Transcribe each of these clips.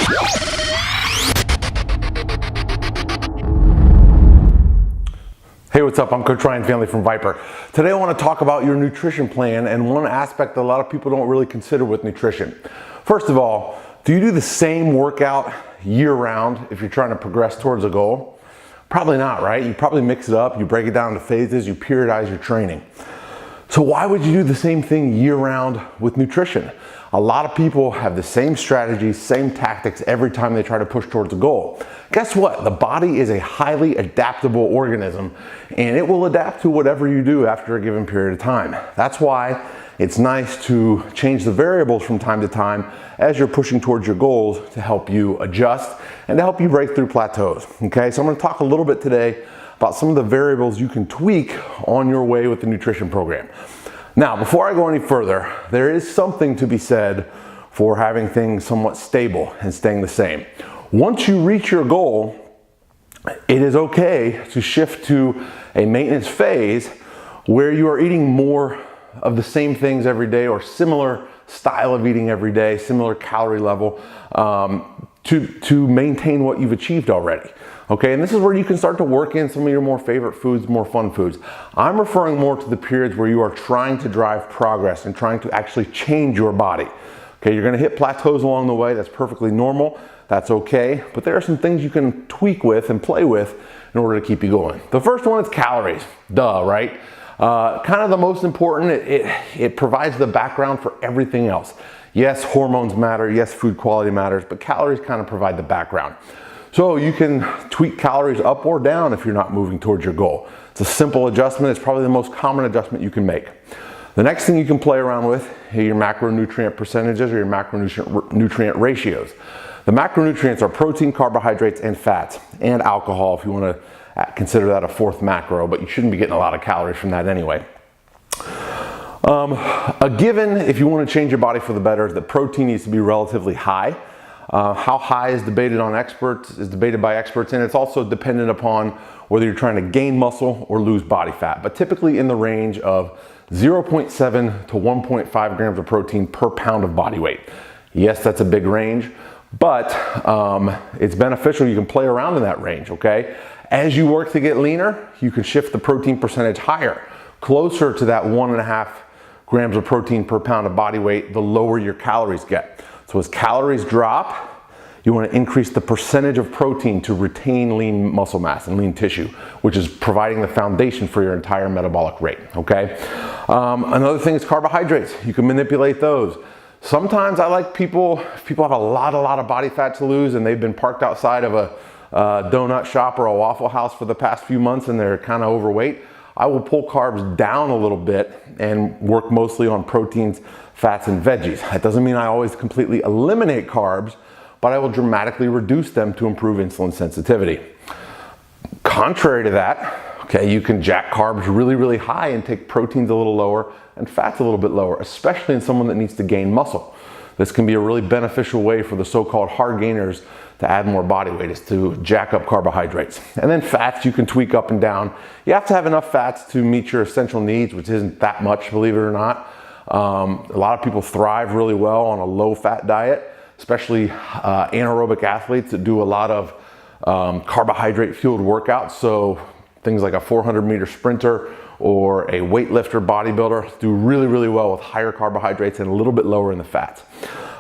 Hey, what's up? I'm Coach Ryan Family from VIPAR. Today I want to talk about your nutrition plan and one aspect that a lot of people don't really consider with nutrition. First of all, do you do the same workout year-round if you're trying to progress towards a goal? Probably not, right? You probably mix it up, you break it down into phases, you periodize your training. So why would you do the same thing year-round with nutrition? A lot of people have the same strategies, same tactics every time they try to push towards a goal. Guess what? The body is a highly adaptable organism and it will adapt to whatever you do after a given period of time. That's why it's nice to change the variables from time to time as you're pushing towards your goals to help you adjust and to help you break through plateaus. Okay, so I'm going to talk a little bit today about some of the variables you can tweak on your way with the nutrition program. Now, before I go any further, there is something to be said for having things somewhat stable and staying the same. Once you reach your goal, it is okay to shift to a maintenance phase where you are eating more of the same things every day or similar style of eating every day, similar calorie level, to maintain what you've achieved already. Okay, and this is where you can start to work in some of your more favorite foods, more fun foods. I'm referring more to the periods where you are trying to drive progress and trying to actually change your body. Okay, you're gonna hit plateaus along the way, that's perfectly normal, that's okay, but there are some things you can tweak with and play with in order to keep you going. The first one is calories, duh, right? Kind of the most important, it provides the background for everything else. Yes, hormones matter, yes, food quality matters, but calories kind of provide the background. So you can tweak calories up or down if you're not moving towards your goal. It's a simple adjustment. It's probably the most common adjustment you can make. The next thing you can play around with are your macronutrient percentages or your macronutrient ratios. The macronutrients are protein, carbohydrates, and fats, and alcohol if you want to consider that a fourth macro, but you shouldn't be getting a lot of calories from that anyway. A given, if you want to change your body for the better, is that protein needs to be relatively high. How high is debated by experts, and it's also dependent upon whether you're trying to gain muscle or lose body fat, but typically in the range of 0.7 to 1.5 grams of protein per pound of body weight. Yes, that's a big range, but it's beneficial. You can play around in that range, okay? As you work to get leaner, you can shift the protein percentage higher, closer to that 1.5 grams of protein per pound of body weight, the lower your calories get. So as calories drop, you want to increase the percentage of protein to retain lean muscle mass and lean tissue, which is providing the foundation for your entire metabolic rate, okay? Another thing is carbohydrates. You can manipulate those. Sometimes I like people, if people have a lot of body fat to lose and they've been parked outside of a donut shop or a Waffle House for the past few months and they're kind of overweight, I will pull carbs down a little bit and work mostly on proteins, fats, and veggies. That doesn't mean I always completely eliminate carbs, but I will dramatically reduce them to improve insulin sensitivity. Contrary to that, okay, you can jack carbs really high and take proteins a little lower and fats a little bit lower, especially in someone that needs to gain muscle. This can be a really beneficial way for the so-called hard gainers to add more body weight, is to jack up carbohydrates. And then fats you can tweak up and down. You have to have enough fats to meet your essential needs, which isn't that much, believe it or not. A lot of people thrive really well on a low-fat diet, especially anaerobic athletes that do a lot of carbohydrate-fueled workouts. So things like a 400-meter sprinter or a weightlifter bodybuilder do really well with higher carbohydrates and a little bit lower in the fats.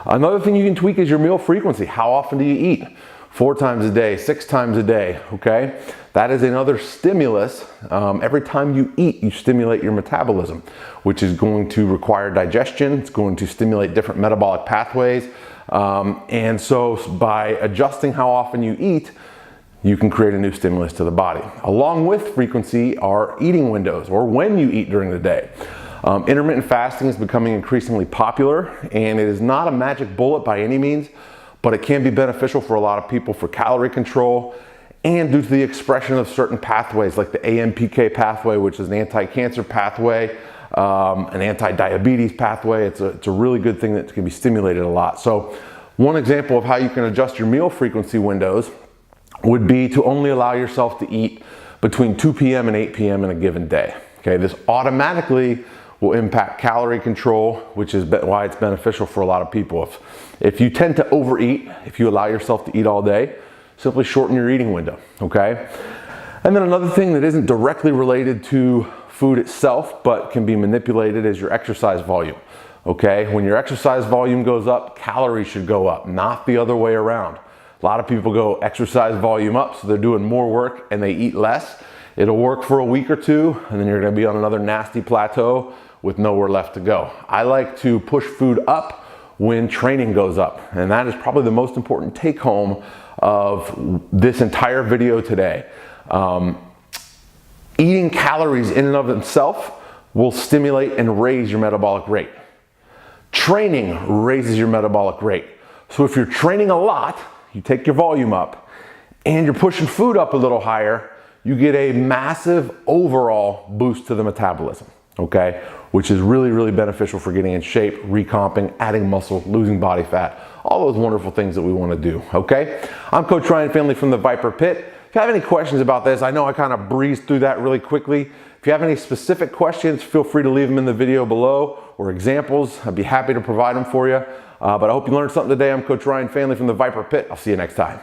Another thing you can tweak is your meal frequency. How often do you eat? 4 times a day, 6 times a day, okay? That is another stimulus. Every time you eat, you stimulate your metabolism, which is going to require digestion. It's going to stimulate different metabolic pathways. And so by adjusting how often you eat, you can create a new stimulus to the body. Along with frequency are eating windows, or when you eat during the day. Intermittent fasting is becoming increasingly popular, and it is not a magic bullet by any means, but it can be beneficial for a lot of people for calorie control and due to the expression of certain pathways like the AMPK pathway, which is an anti-cancer pathway, an anti-diabetes pathway. It's a really good thing that can be stimulated a lot. So one example of how you can adjust your meal frequency windows would be to only allow yourself to eat between 2 p.m. and 8 p.m. in a given day. Okay, this automatically will impact calorie control, which is why it's beneficial for a lot of people. If you tend to overeat, if you allow yourself to eat all day, simply shorten your eating window, okay? And then another thing that isn't directly related to food itself, but can be manipulated, is your exercise volume, okay? When your exercise volume goes up, calories should go up, not the other way around. A lot of people go exercise volume up, so they're doing more work and they eat less. It'll work for a week or two, and then you're gonna be on another nasty plateau with nowhere left to go. I like to push food up when training goes up, and that is probably the most important take home of this entire video today. Eating calories in and of themselves will stimulate and raise your metabolic rate. Training raises your metabolic rate. So if you're training a lot, you take your volume up, and you're pushing food up a little higher, you get a massive overall boost to the metabolism, okay? Which is really, really beneficial for getting in shape, recomping, adding muscle, losing body fat, all those wonderful things that we want to do, okay? I'm Coach Ryan Finley from the VIPAR Pit. If you have any questions about this, I know I kind of breezed through that really quickly. If you have any specific questions, feel free to leave them in the video below, or examples. I'd be happy to provide them for you. But I hope you learned something today. I'm Coach Ryan Finley from the VIPAR Pit. I'll see you next time.